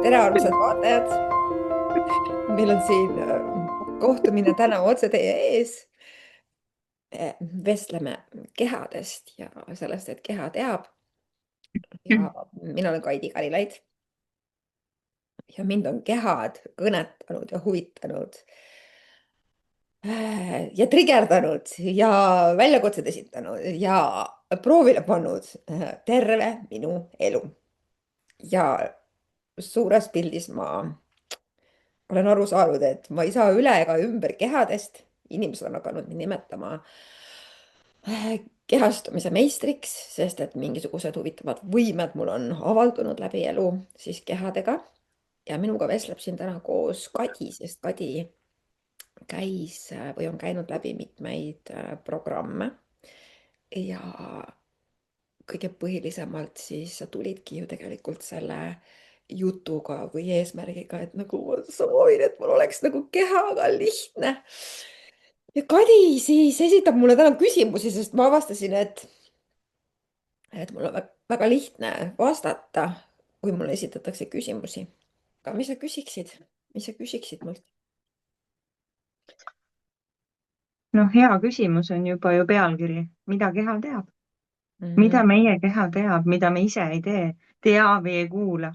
tere, armsad vaatajad! Meil on siin kohtumine täna otse teie ees. Vestleme kehadest ja sellest, et keha teab. Ja mina olen Kaidi Karilaid. Ja mind on kehad kõnetanud ja huvitanud ja trigerdanud ja väljakutsed esitanud ja proovile pannud terve minu elu. Ja suures pildis ma olen aru saanud, et ma ei saa üle ega ümber kehadest. Inimesed on hakanud mind nimetama kehastumise meistriks, sest et mingisugused huvitavad võimed mul on avaldunud läbi elu siis kehadega. Ja minuga vestleb siin täna koos Kadi, sest Kadi käis või on käinud läbi mitmeid programme. Ja kõige põhilisemalt siis sa tulidki ju tegelikult selle jutuga või eesmärgiga, et nagu ma soovin, et mul oleks nagu kehaga lihtne. Ja Kadi siis esitab mulle täna küsimusi, sest ma avastasin, et mul on väga lihtne vastata, kui mulle esitatakse küsimusi. Aga mis sa küsiksid? Mis sa küsiksid mult? Noh, hea küsimus on juba ju pealkiri, mida keha teab, mida Mhm. meie keha teab, mida me ise ei tea või ei kuula,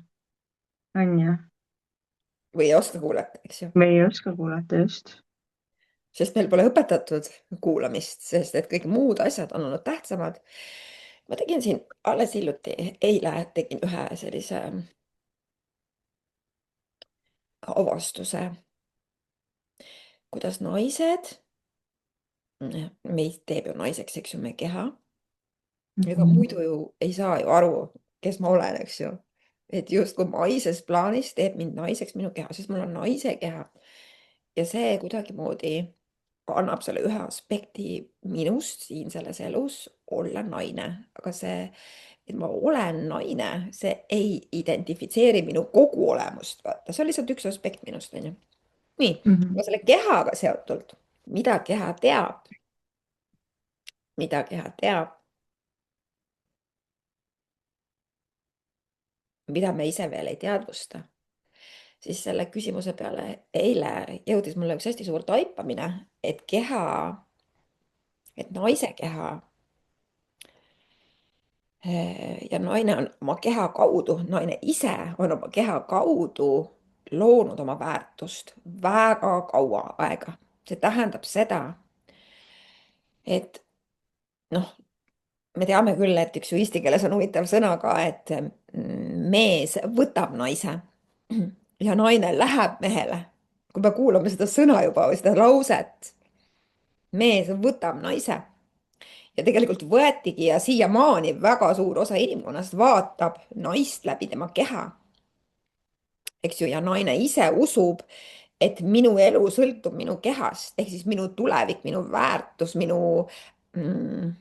on ju, Või ei oska kuulata, eks ju. me ei oska kuulata just. Sest meil pole õpetatud kuulamist, sest et kõik muud asjad on olnud tähtsamad. Ma tegin siin alles hiljuti, eile tegin ühe sellise avastuse, kuidas naised, meid teeb ju naiseks, eks ju, meie keha. Ega Mhm. muidu ju ei saa ju aru, kes ma olen, eks ju. Et justkui maises plaanis teeb mind naiseks minu keha, sest mul on naise keha. Ja see kuidagimoodi annab selle ühe aspekti minust siin selles elus olla naine. Aga see, et ma olen naine, see ei identifitseeri minu kogu olemust. Vaata, see on lihtsalt üks aspekt minust, on ju. Nii, Mhm. aga selle kehaga seotult, mida keha teab, mida keha teab, mida me ise veel ei teadvusta, siis selle küsimuse peale eile jõudis mulle üks hästi suur taipamine, et keha, et naise keha ja naine on oma keha kaudu, naine ise on oma keha kaudu loonud oma väärtust väga kaua aega. See tähendab seda, et noh, me teame küll, et üks ju eesti keeles on huvitav sõna ka, et mees võtab naise ja naine läheb mehele. Kui me kuulame seda sõna juba või seda lauset, mees võtab naise ja tegelikult võetigi ja siiamaani väga suur osa inimkonnast vaatab naist läbi tema keha, eks ju, ja naine ise usub, et minu elu sõltub minu kehast, ehk siis minu tulevik, minu väärtus, mm,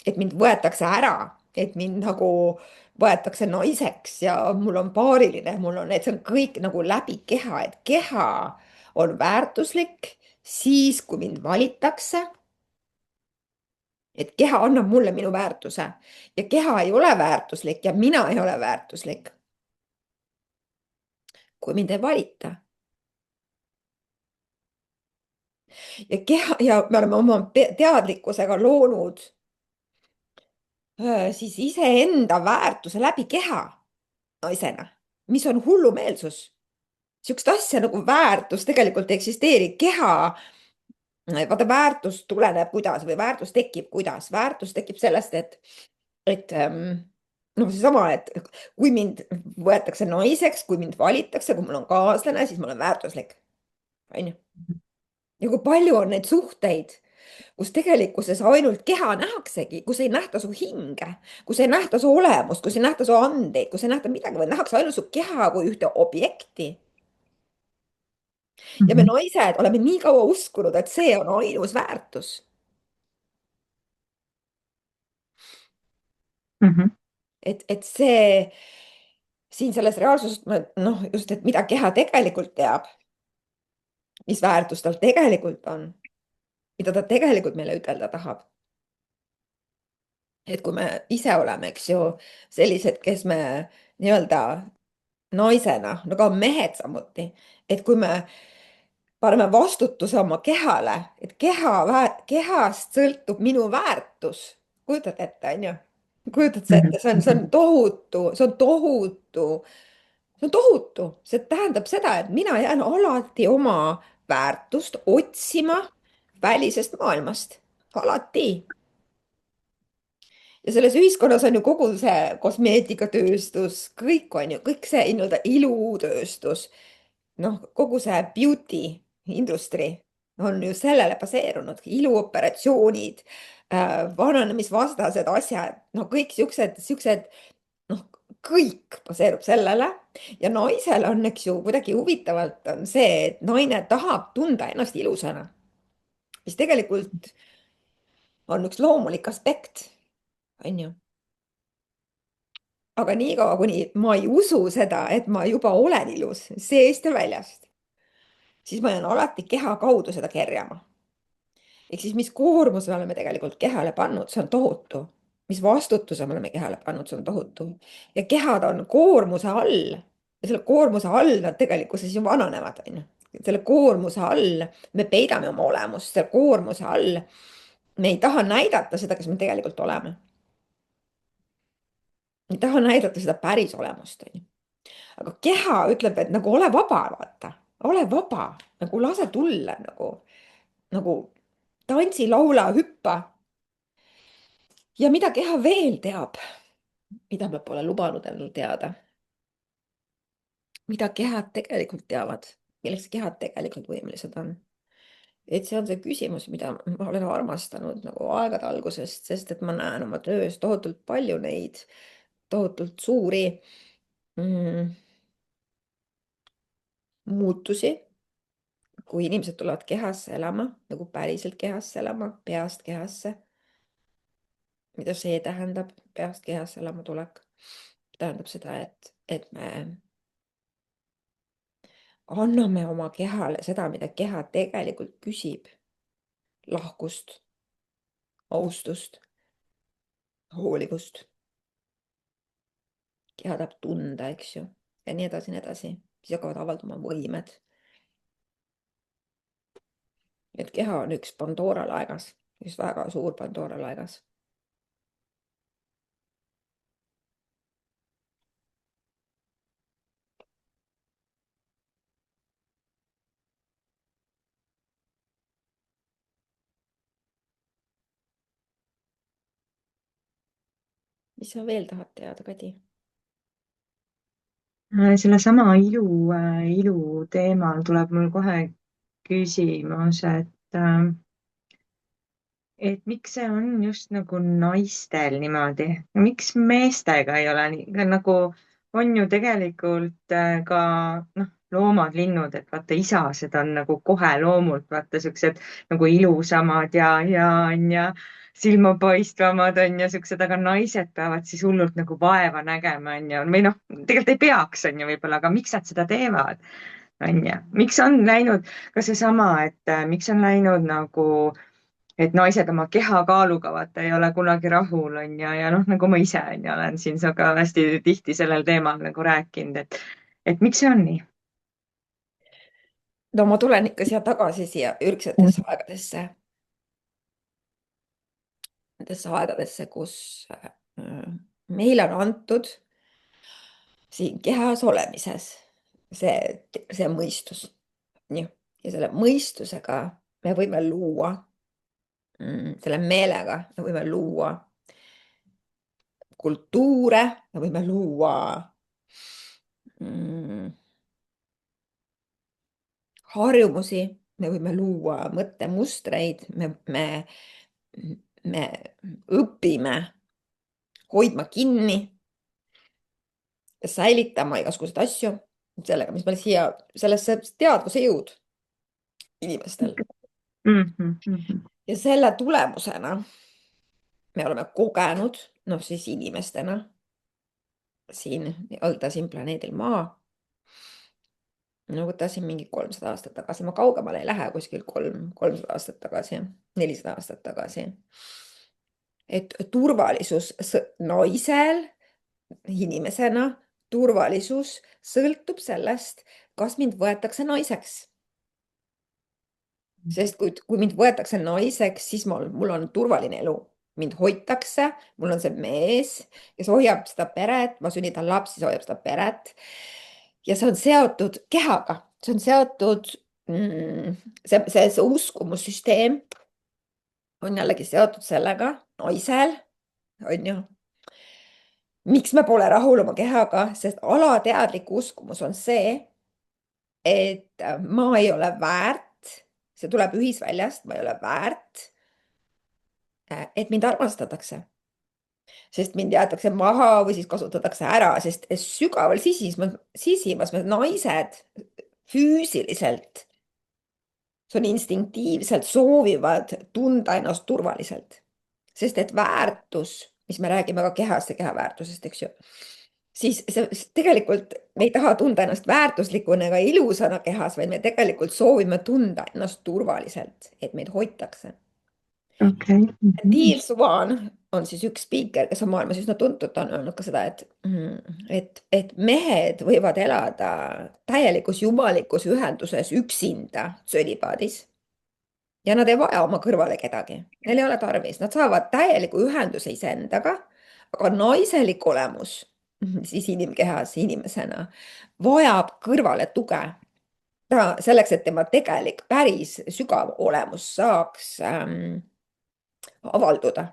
et mind võetakse ära, et mind nagu võetakse naiseks ja mul on paariline, mul on, et see on kõik nagu läbi keha, et keha on väärtuslik siis, kui mind valitakse. Et keha annab mulle minu väärtuse ja keha ei ole väärtuslik ja mina ei ole väärtuslik, kui mind ei valita. Ja keha ja me oleme oma teadlikkusega loonud siis iseenda väärtuse läbi keha naisena, mis on hullumeelsus. Sihukest asja nagu väärtus tegelikult ei eksisteeri. Keha, vaata väärtus tuleneb kuidas või väärtus tekib kuidas? Väärtus tekib sellest, et noh, seesama, et kui mind võetakse naiseks, kui mind valitakse, kui mul on kaaslane, siis ma olen väärtuslik. On ju? Ja kui palju on neid suhteid, kus tegelikkuses ainult keha nähaksegi, kus ei nähta su hinge, kus ei nähta su olemust, kus ei nähta su andeid, kus ei nähta midagi, vaid nähakse ainult su keha kui ühte objekti. Ja me Mhm. naised oleme nii kaua uskunud, et see on ainus väärtus. Mhm. Et see siin selles reaalsuses, noh, just, et mida keha tegelikult teab, mis väärtus tal tegelikult on, mida ta tegelikult meile ütelda tahab. Et kui me ise oleme, eks ju, sellised, kes me nii-öelda naisena, no ka mehed samuti, et kui me paneme vastutuse oma kehale, et kehast sõltub minu väärtus. kujutad ette, onju? kujutad sa Mhm, ette, see on mhm, tohutu, see on tohutu, see on tohutu, see tähendab seda, et mina jään alati oma väärtust otsima välisest maailmast, alati. Ja selles ühiskonnas on ju kogu see kosmeetikatööstus, kõik on ju, kõik see nii-öelda ilutööstus, noh, kogu see beauty industry on ju sellele baseerunud, iluoperatsioonid, vananemisvastased asjad, no kõik siuksed, noh, kõik baseerub sellele ja naisel on, eks ju, kuidagi huvitavalt on see, et naine tahab tunda ennast ilusana, mis tegelikult on üks loomulik aspekt, on ju. Aga niikaua, kuni ma ei usu seda, et ma juba olen ilus seest ja väljast, siis ma jään alati keha kaudu seda kerjama. Ehk siis, mis koormuse me oleme tegelikult kehale pannud, see on tohutu. Mis vastutuse me oleme kehale pannud, see on tohutu. Ja kehad on koormuse all. Ja selle koormuse all nad tegelikkuses ju vananevad, on ju. Selle koormuse all me peidame oma olemust, selle koormuse all me ei taha näidata seda, kes me tegelikult oleme. Me ei taha näidata seda päris olemust, on ju. Aga keha ütleb, et nagu ole vaba, vaata, ole vaba, nagu lase tulla nagu tantsi, laula, hüppa. Ja mida keha veel teab, mida me pole lubanud endale teada, mida kehad tegelikult teavad, milleks kehad tegelikult võimelised on. Et see on see küsimus, mida ma olen armastanud nagu aegade algusest, sest et ma näen oma töös tohutult palju neid tohutult suuri muutusi, kui inimesed tulevad kehasse elama, nagu päriselt kehasse elama, peast kehasse. Mida see tähendab, peast kehasse elama tulek? Tähendab seda, et me anname oma kehale seda, mida keha tegelikult küsib. Lahkust, austust, hoolivust. Keha tahab tunda, eks ju, ja nii edasi, nii edasi. Siis hakkavad avalduma võimed. Et keha on üks Pandora laegas, üks väga suur Pandora laegas. Mis sa veel tahad teada, Kadi? Sellesama ilu teemal tuleb mul kohe küsimus, et miks see on just nagu naistel niimoodi, miks meestega ei ole nii, nagu on ju tegelikult ka noh, loomad, linnud, et vaata isased on nagu kohe loomult vaata siuksed nagu ilusamad ja on ja silmapaistvamad on ja siuksed, aga naised peavad siis hullult nagu vaeva nägema on ju, või noh, tegelikult ei peaks on ju võib-olla, aga miks nad seda teevad, on ju, miks on läinud ka seesama, et miks on läinud nagu et naised oma kehakaaluga vaata ei ole kunagi rahul on ja noh, nagu ma ise on ju olen siin sinuga hästi tihti sellel teemal nagu rääkinud, et miks see on nii? No ma tulen ikka siia tagasi, siia ürgsetesse aegadesse, nendesse aegadesse, kus meile on antud siin kehas olemises see mõistus. Nii. Ja selle mõistusega me võime luua, selle meelega me võime luua kultuure, me võime luua mm, harjumusi, me võime luua mõttemustreid, me õpime hoidma kinni ja säilitama igasuguseid asju sellega, mis meil siia, sellesse teadvuse jõud inimestel. Mm -hmm, mm -hmm. Ja selle tulemusena me oleme kogenud, noh siis inimestena siin nii-öelda siin planeedil Maa. No võtasin mingi 300 aastat tagasi, ma kaugemale ei lähe, kuskil 300 aastat tagasi, 400 aastat tagasi. Et turvalisus naisel inimesena turvalisus sõltub sellest, kas mind võetakse naiseks. Sest kui mind võetakse naiseks, siis mul on turvaline elu. Mind hoitakse, mul on see mees, kes hoiab seda peret, ma sünnitan lapsi, see hoiab seda peret. Ja see on seotud kehaga, see on seotud, see uskumussüsteem on jällegi seotud sellega, naisel, on ju. Miks me pole rahul oma kehaga, sest alateadlik uskumus on see, et ma ei ole väärt, see tuleb ühisväljast, ma ei ole väärt, et mind armastatakse, sest mind jäetakse maha või siis kasutatakse ära, sest sügaval sisimas me naised füüsiliselt, see on instinktiivselt soovivad tunda ennast turvaliselt, sest et väärtus, mis me räägime ka kehast ja keha väärtusest, eks ju, siis tegelikult me ei taha tunda ennast väärtuslikuna ega ilusana kehas, vaid me tegelikult soovime tunda ennast turvaliselt, et meid hoitakse. okei. Neil Swan on siis üks spiiker, kes on maailmas üsna tuntud, ta on öelnud ka seda, et mehed võivad elada täielikus jumalikus ühenduses üksinda sölibaadis ja nad ei vaja oma kõrvale kedagi, neil ei ole tarvis, nad saavad täieliku ühenduse iseendaga, aga naiselik olemus siis inimkehas inimesena vajab kõrvale tuge. ta selleks, et tema tegelik päris sügav olemus saaks avalduda.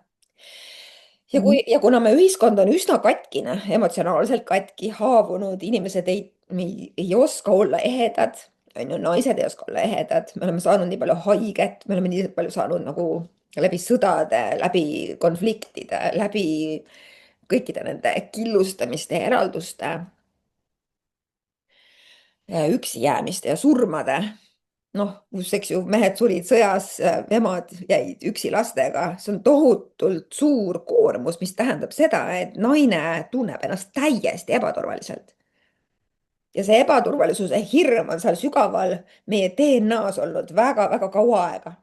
Ja kuna me ühiskond on üsna katkine, emotsionaalselt katki, haavunud, inimesed ei oska olla ehedad, on ju, naised ei oska olla ehedad, me oleme saanud nii palju haiget, me oleme nii palju saanud nagu läbi sõdade, läbi konfliktide, läbi kõikide nende killustamiste ja eralduste, üksi jäämiste ja surmade. Noh, kus, eks ju, mehed surid sõjas, emad jäid üksi lastega, see on tohutult suur koormus, mis tähendab seda, et naine tunneb ennast täiesti ebaturvaliselt. Ja see ebaturvalisuse hirm on seal sügaval meie DNA-s olnud väga-väga kaua aega.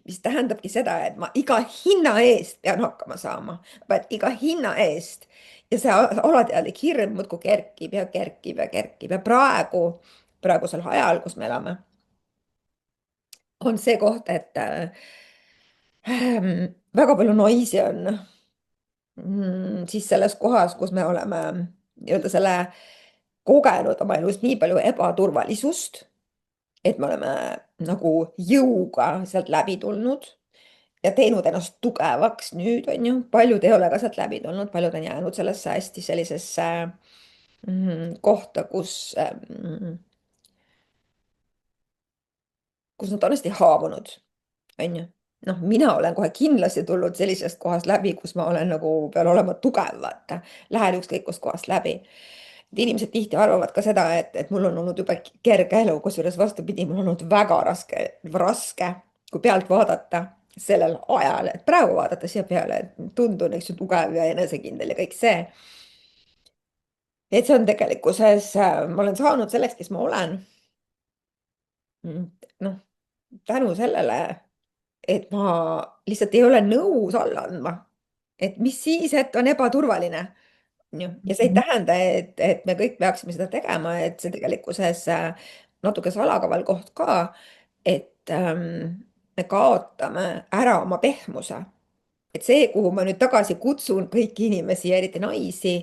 Mis tähendabki seda, et ma iga hinna eest pean hakkama saama, vaid iga hinna eest. Ja see alateadlik hirm muudkui kerkib ja kerkib ja kerkib ja praegusel ajal, kus me elame on see koht, et väga palju naisi on siis selles kohas, kus me oleme nii-öelda selle kogenud oma elus nii palju ebaturvalisust, et me oleme nagu jõuga sealt läbi tulnud ja teinud ennast tugevaks nüüd, on ju, paljud ei ole ka sealt läbi tulnud, paljud on jäänud sellesse hästi sellisesse kohta, kus nad on hästi haavunud, on ju. Noh, mina olen kohe kindlasti tulnud sellisest kohast läbi, kus ma olen nagu, pean olema tugev, vaata. Lähen ükskõik kust kohast läbi. Inimesed tihti arvavad ka seda, et mul on olnud jube kerge elu, kusjuures vastupidi, mul on olnud väga raske, kui pealt vaadata sellel ajal, et praegu vaadata siia peale, et tundun, eks ju, tugev ja enesekindel ja kõik see. Et see on tegelikkuses, ma olen saanud selleks, kes ma olen. Noh, tänu sellele, et ma lihtsalt ei ole nõus alla andma. Et mis siis, et on ebaturvaline. Ja see ei tähenda, et me kõik peaksime seda tegema, et see tegelikkuses natuke salakaval koht ka, et me kaotame ära oma pehmuse. Et see, kuhu ma nüüd tagasi kutsun kõiki inimesi, eriti naisi,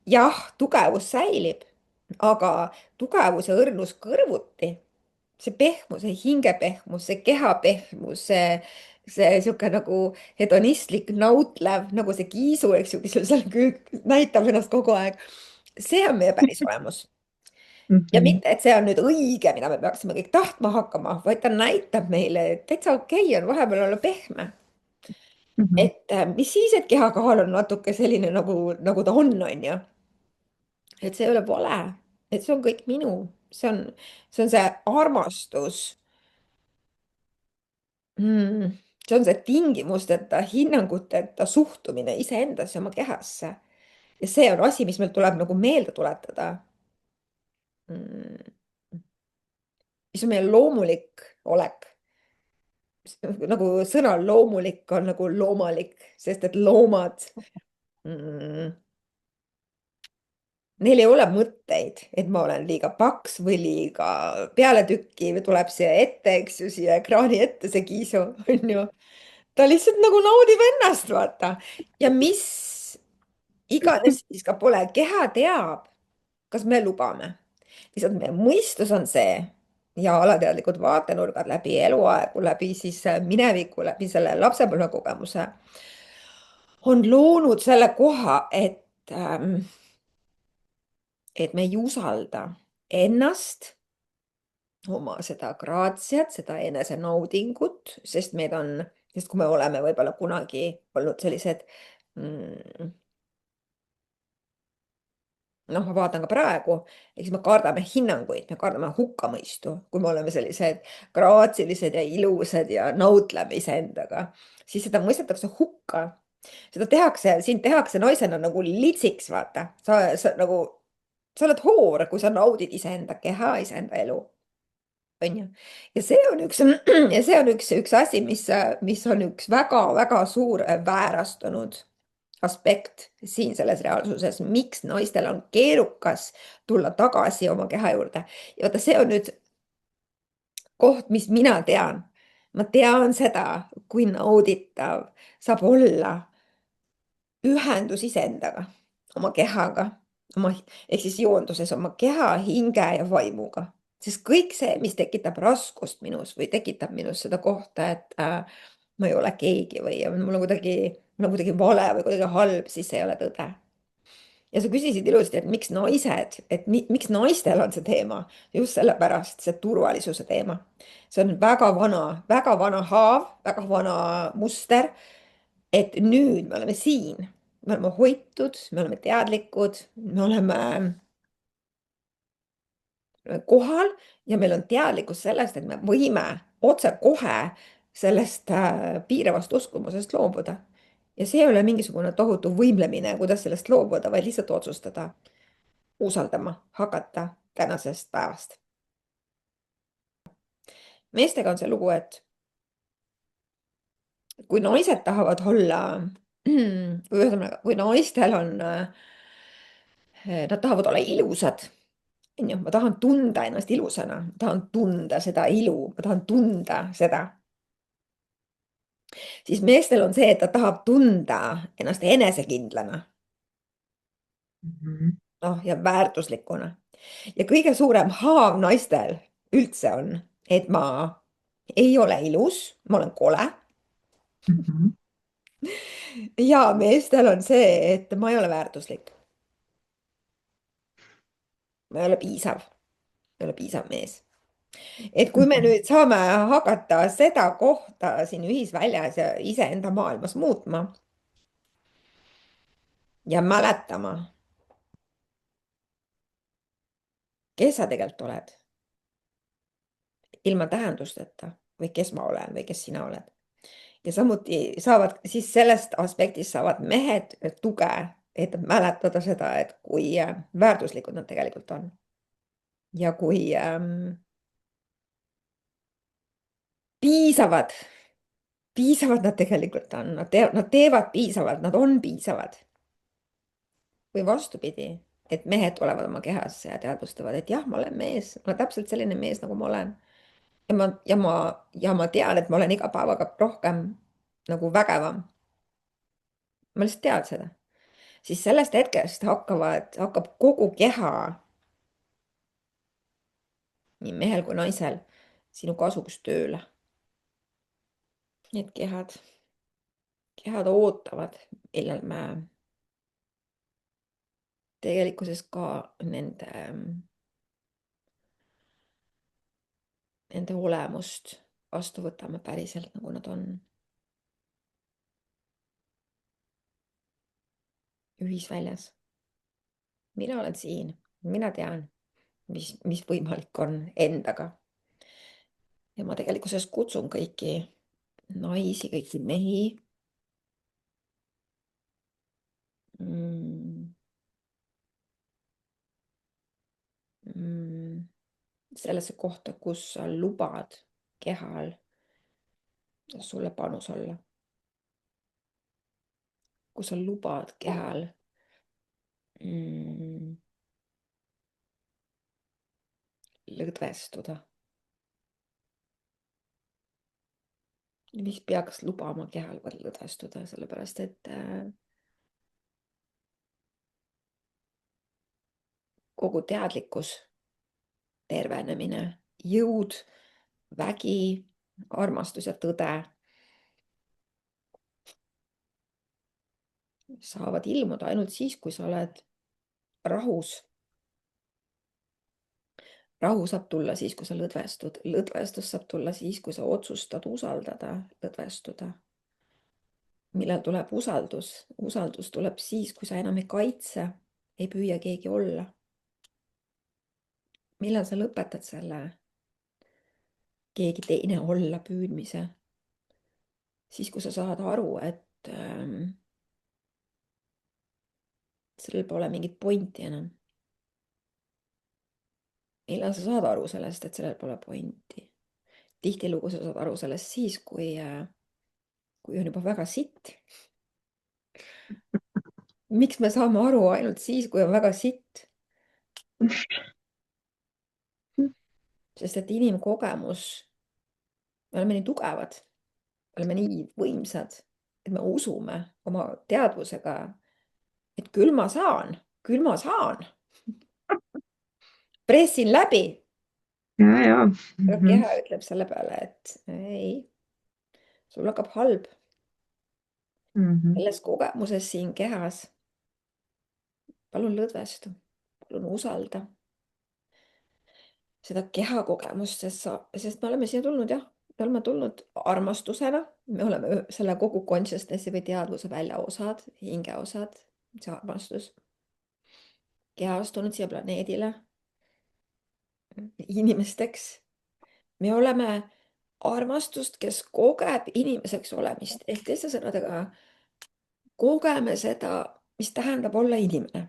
jah, tugevus säilib, aga tugevus ja õrnus kõrvuti, see pehmus, see hingepehmus, see kehapehmus, see sihuke nagu hedonistlik, nautlev, nagu see kiisu, eks ju, kes sul seal näitab ennast kogu aeg. see on meie päris olemus. Ja mitte, et see on nüüd õige, mida me peaksime kõik tahtma hakkama, vaid ta näitab meile, et täitsa okei on vahepeal olla pehme. Et mis siis, et kehakaal on natuke selline, nagu ta on ju. Et see ei ole vale, et see on kõik minu, see on see armastus. See on see tingimusteta, hinnanguteta suhtumine iseendasse, oma kehasse. Ja see on asi, mis meil tuleb nagu meelde tuletada. Mis on meie loomulik olek. Nagu sõnal loomulik on nagu loomalik, sest et loomad Neil ei ole mõtteid, et ma olen liiga paks või liiga pealetükkiv, tuleb siia ette, eks ju, siia ekraani ette see Kiisu, on ju. ta lihtsalt nagu naudib ennast, vaata. ja mis iganes siis ka pole, keha teab, kas me lubame. lihtsalt meie mõistus on see ja alateadlikud vaatenurgad läbi eluaegu, läbi siis mineviku, läbi selle lapsepõlvekogemuse on loonud selle koha, et me ei usalda ennast, oma seda graatsiat, seda enesenaudingut, sest kui me oleme võib-olla kunagi olnud sellised noh, ma vaatan ka praegu, eks me kardame hinnanguid, me kardame hukkamõistu, kui me oleme sellised graatsilised ja ilusad ja nautleme iseendaga, siis seda mõistetakse hukka. seda tehakse, sind tehakse naisena nagu litsiks, vaata, sa nagu, sa oled hoor, kui sa naudid iseenda keha, iseenda elu, on ju. ja see on üks, ja see on üks asi, mis on üks väga-väga suur väärastunud aspekt siin selles reaalsuses, miks naistel on keerukas tulla tagasi oma keha juurde. ja vaata, see on nüüd koht, mis mina tean. ma tean seda, kui nauditav saab olla ühendus iseendaga, oma kehaga, oma ehk siis joonduses oma keha, hinge ja vaimuga. sest kõik see, mis tekitab raskust minus või tekitab minus seda kohta, et ma ei ole keegi või mul on kuidagi vale või kuidagi halb, siis see ei ole tõde. ja sa küsisid ilusti, et miks naised, miks naistel on see teema, just sellepärast see turvalisuse teema. see on väga vana haav, väga vana muster, et nüüd me oleme siin, me oleme hoitud, me oleme teadlikud, me oleme kohal ja meil on teadlikkus sellest, et me võime otsekohe sellest piiravast uskumusest loobuda. ja see ei ole mingisugune tohutu võimlemine, kuidas sellest loobuda, vaid lihtsalt otsustada, usaldama, hakata tänasest päevast. meestega on see lugu, et kui naised tahavad olla, või ühesõnaga, kui naistel on, nad tahavad olla ilusad, on ju, ma tahan tunda ennast ilusana, ma tahan tunda seda ilu, ma tahan tunda seda, siis meestel on see, et ta tahab tunda ennast enesekindlana, Mhm. noh, ja väärtuslikuna. ja kõige suurem haav naistel üldse on, et ma ei ole ilus, ma olen kole. Mhm. ja meestel on see, et ma ei ole väärtuslik, ma ei ole piisav, ei ole piisav mees. et kui me Mhm. nüüd saame hakata seda kohta siin ühisväljas ja iseenda maailmas muutma ja mäletama, kes sa tegelikult oled, ilma tähendusteta või kes ma olen või kes sina oled. ja samuti saavad siis sellest aspektist saavad mehed tuge, et mäletada seda, et kui väärtuslikud nad tegelikult on. ja kui piisavad, piisavad nad tegelikult on, nad teevad piisavalt, nad on piisavad. või vastupidi, et mehed tulevad oma kehasse ja teadvustavad, et jah, ma olen mees, ma olen täpselt selline mees, nagu ma olen. ja ma tean, et ma olen iga päevaga rohkem nagu vägevam. ma lihtsalt tean seda. siis sellest hetkest hakkab kogu keha, nii mehel kui naisel, sinu kasuks tööle. Need kehad ootavad, millal me tegelikkuses ka nende olemust vastu võtame päriselt, nagu nad on. ühisväljas. mina olen siin, mina tean, mis võimalik on endaga. ja ma tegelikkuses kutsun kõiki naisi, kõiki mehi mm, mm, sellesse kohta, kus sa lubad kehal sulle panus olla. kus sa lubad kehal mm, lõdvestuda, mis peaks lubama kehal lõdvestuda, sellepärast et kogu teadlikkus, tervenemine, jõud, vägi, armastus ja tõde saavad ilmuda ainult siis, kui sa oled rahus. Rahu saab tulla siis, kui sa lõdvestud. Lõdvestus saab tulla siis, kui sa otsustad usaldada, lõdvestuda. Millal tuleb usaldus? Usaldus tuleb siis, kui sa enam ei kaitse, ei püüa keegi olla. Millal sa lõpetad selle keegi teine olla püüdmise? Siis, kui sa saad aru, et sellel pole mingit pointi enam. Millal sa saad aru sellest, et sellel pole pointi? Tihtilugu sa saad aru sellest siis, kui on juba väga sitt. Miks me saame aru ainult siis, kui on väga sitt? Sest et inimkogemus, me oleme nii tugevad, me oleme nii võimsad, et me usume oma teadvusega, et küll ma saan, küll ma saan. Pressin läbi. ja. Aga keha ütleb selle peale, et ei, sul hakkab halb. Selles kogemuses siin kehas. Palun lõdvestu, palun usalda seda keha kogemust, sest me oleme siia tulnud jah, me oleme tulnud armastusena, me oleme selle kogu consciousness'i või teadvuse väljaosad, hingeosad, see armastus. Kehast tulnud siia planeedile inimesteks. Me oleme armastust, kes kogeb inimeseks olemist, ehk teiste sõnadega kogeme seda, mis tähendab olla inimene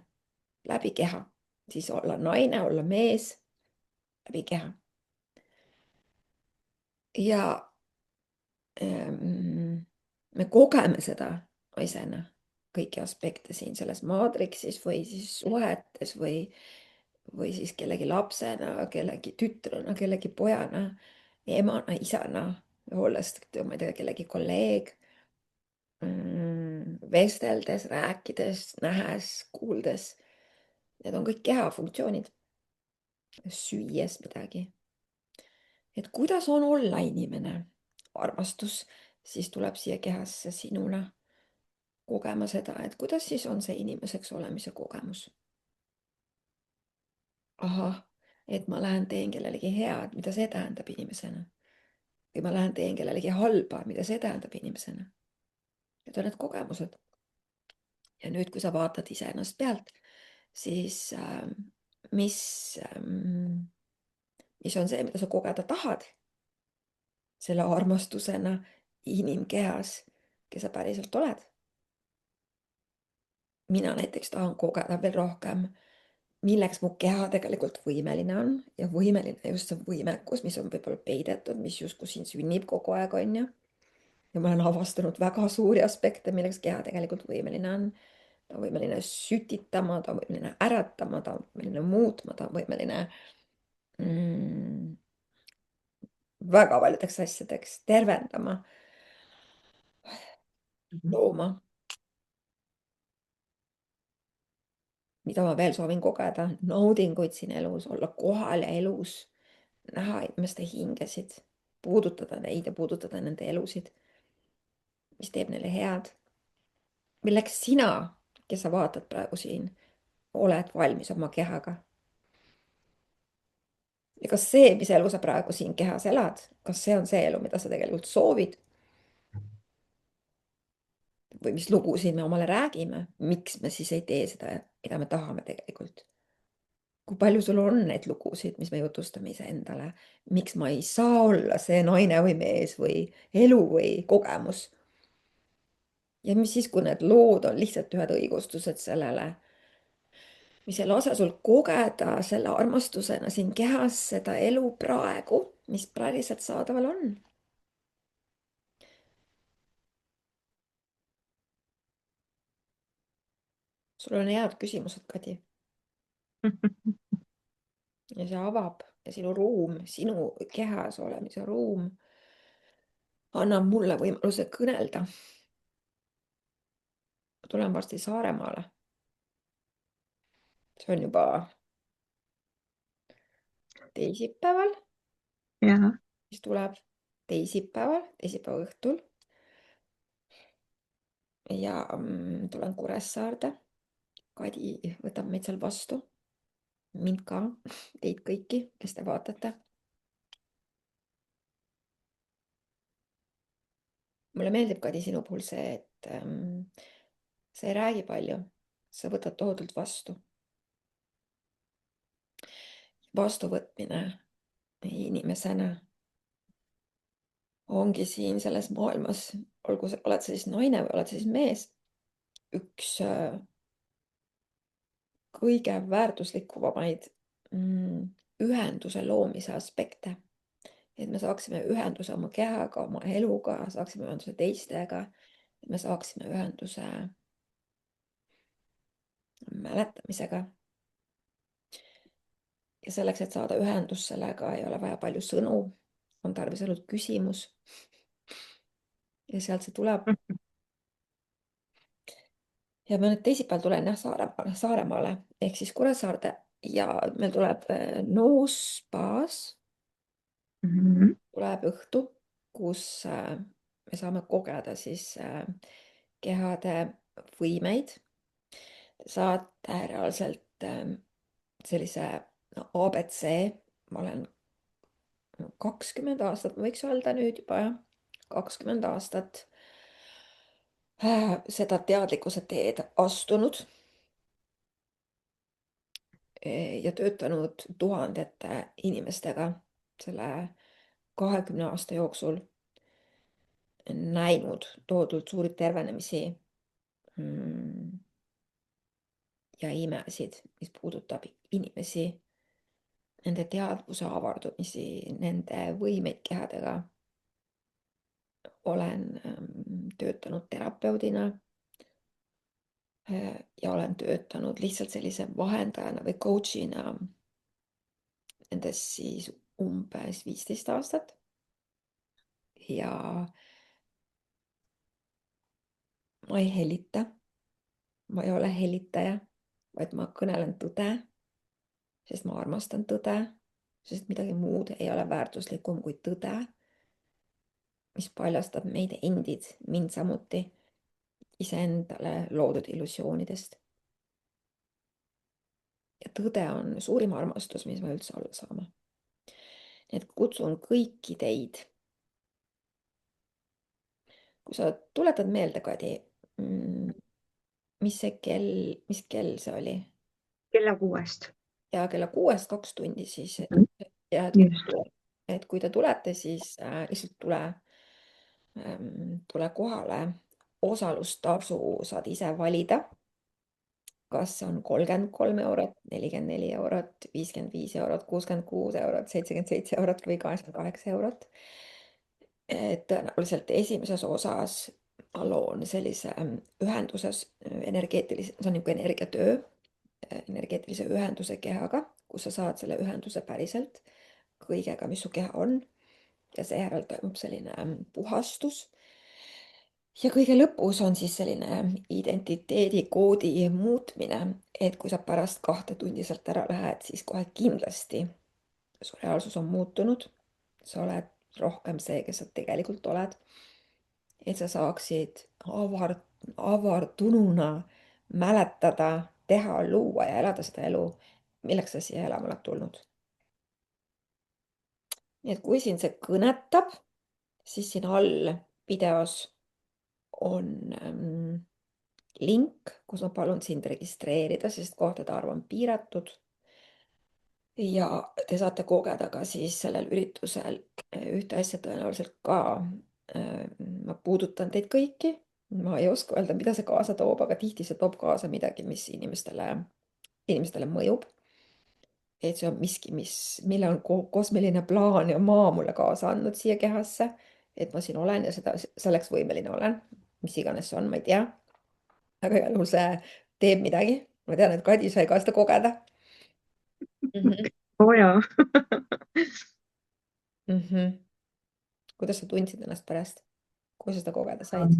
läbi keha, siis olla naine, olla mees läbi keha. Ja me kogeme seda naisena, kõiki aspekte siin selles maatriksis või siis suhetes või siis kellegi lapsena, kellegi tütrena, kellegi pojana, emana, isana, olles, ma ei tea, kellegi kolleeg, vesteldes, rääkides, nähes, kuuldes. Need on kõik keha funktsioonid, süües midagi. Et kuidas on olla inimene? Armastus siis tuleb siia kehasse sinuna kogema seda, et kuidas siis on see inimeseks olemise kogemus. Ahah, et ma lähen teen kellelegi head, mida see tähendab inimesena. Või ma lähen teen kellelegi halba, mida see tähendab inimesena. Need on need kogemused. Ja nüüd, kui sa vaatad iseennast pealt, siis mis on see, mida sa kogeda tahad? Selle armastusena inimkehas, kes sa päriselt oled. Mina näiteks tahan kogeda veel rohkem, milleks mu keha tegelikult võimeline on ja võimeline just see võimekus, mis on võib-olla peidetud, mis justkui siin sünnib kogu aeg, on ju. Ja ma olen avastanud väga suuri aspekte, milleks keha tegelikult võimeline on. Ta on võimeline sütitama, ta on võimeline äratama, ta on võimeline muutma, ta on võimeline väga paljudeks asjadeks tervendama, looma. Mida ma veel soovin kogeda, naudinguid siin elus, olla kohal ja elus, näha inimeste hingesid, puudutada neid ja puudutada nende elusid, mis teeb neile head. Milleks sina, kes sa vaatad praegu siin, oled valmis oma kehaga? Ja kas see, mis elu sa praegu siin kehas elad, kas see on see elu, mida sa tegelikult soovid? Või mis lugusid me omale räägime, miks me siis ei tee seda, mida me tahame tegelikult? Kui palju sul on neid lugusid, mis me jutustame iseendale, miks ma ei saa olla see naine või mees või elu või kogemus? Ja mis siis, kui need lood on lihtsalt ühed õigustused sellele, mis ei lase sul kogeda selle armastusena siin kehas seda elu praegu, mis päriselt saadaval on? Sul on head küsimused, Kadi. Ja see avab ja sinu ruum, sinu kehas olemise ruum annab mulle võimaluse kõnelda. Tulen varsti Saaremaale. See on juba teisipäeval, jah, mis tuleb teisipäeva õhtul. Ja tulen Kuressaarde. Kadi võtab meid seal vastu. Mind ka, teid kõiki, kes te vaatate. Mulle meeldib, Kadi, sinu puhul see, et sa ei räägi palju, sa võtad tohutult vastu. Vastuvõtmine inimesena ongi siin selles maailmas, oled sa siis naine või oled sa siis mees, üks kõige väärtuslikumaid ühenduse loomise aspekte. Et me saaksime ühenduse oma kehaga, oma eluga, saaksime ühenduse teistega, et me saaksime ühenduse mäletamisega. Ja selleks, et saada ühendus sellega, ei ole vaja palju sõnu, on tarvis ainult küsimus. Ja sealt see tuleb. Ja ma nüüd teisipäeval tulen jah Saaremaale ehk siis Kuressaarde ja meil tuleb noospaas, tuleb õhtu, kus me saame kogeda siis kehade võimeid. Saate reaalselt sellise ABC, ma olen 20 aastat, ma võiks öelda nüüd juba jah, 20 aastat seda teadlikkuse teed astunud ja töötanud tuhandete inimestega selle 20 aasta jooksul, näinud tohutult suuri tervenemisi ja imesid, mis puudutab inimesi, nende teadvuse avardumisi, nende võimeid kehadega. Olen töötanud terapeudina ja olen töötanud lihtsalt sellise vahendajana või coach'ina nendes siis umbes 15 aastat. Ja ma ei helita, ma ei ole helitaja, vaid ma kõnelen tõde, sest ma armastan tõde, sest midagi muud ei ole väärtuslikum kui tõde, mis paljastab meid endid, mind samuti, iseendale loodud illusioonidest. Ja tõde on suurim armastus, mis me üldse olla saame. Nii et kutsun kõiki teid. Kui sa tuletad meelde, Kadi, mis kell see oli? kella 6-st. Ja kella 6-st 2 tundi siis. Ja et kui te tulete, siis lihtsalt tule kohale. Osalustasu saad ise valida. Kas see on 33 eurot, 44 eurot, 55 eurot, 66 eurot, 77 eurot või 88 eurot. Tõenäoliselt esimeses osas ma loon sellise ühenduses energeetilise, see on nagu energiatöö, energeetilise ühenduse kehaga, kus sa saad selle ühenduse päriselt kõigega, mis su keha on. Ja seejärel toimub selline puhastus. Ja kõige lõpus on siis selline identiteedikoodi muutmine, et kui sa pärast 2 tundi sealt ära lähed, siis kohe kindlasti su reaalsus on muutunud. Sa oled rohkem see, kes sa tegelikult oled. Et sa saaksid avardununa mäletada, teha, luua ja elada seda elu, milleks sa siia elama oled tulnud. Nii et kui sind see kõnetab, siis siin all videos on link, kus ma palun sind registreerida, sest kohtade arv on piiratud. Ja te saate kogeda ka siis sellel üritusel ühte asja tõenäoliselt ka. Ma puudutan teid kõiki. Ma ei oska öelda, mida see kaasa toob, aga tihti see toob kaasa midagi, mis inimestele mõjub. Et see on miski, mille on kosmiline plaan ja maa mulle kaasa andnud siia kehasse. Et ma siin olen ja selleks võimeline olen. Mis iganes see on, ma ei tea. Aga igal juhul see teeb midagi. Ma tean, et Kadi sai ka seda kogeda. oo jaa. Mhm. Kuidas sa tundsid ennast pärast, kui sa seda kogeda said?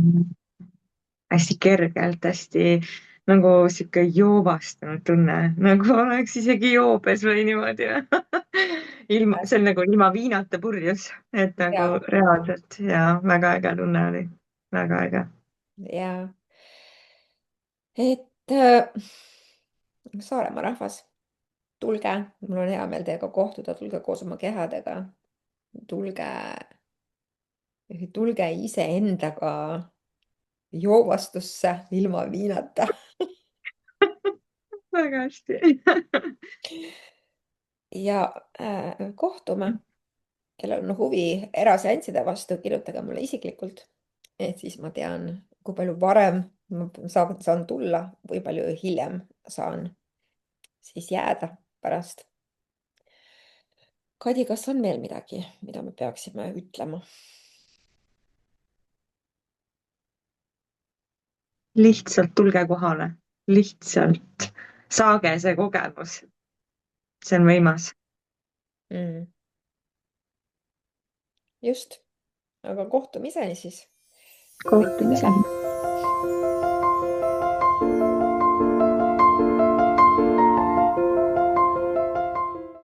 Hästi kergelt, hästi nagu sihuke joovastunud tunne, nagu oleks isegi joobes või niimoodi ilma, see on nagu ilma viinata purjus, et nagu ja, reaalselt ja väga äge tunne oli, väga äge. ja et Saaremaa rahvas, tulge, mul on hea meel teiega kohtuda, tulge koos oma kehadega, tulge, tulge iseendaga joovastusse ilma viinata. väga hästi Ja kohtume, kellel on huvi eraseansside vastu, kirjutage mulle isiklikult, et siis ma tean, kui palju varem ma saan tulla või palju hiljem saan siis jääda pärast. Kadi, kas on veel midagi, mida me peaksime ütlema? lihtsalt tulge kohale, lihtsalt saage see kogemus, see on võimas. Mm, just, aga kohtumiseni siis kõikidele. kohtumiseni.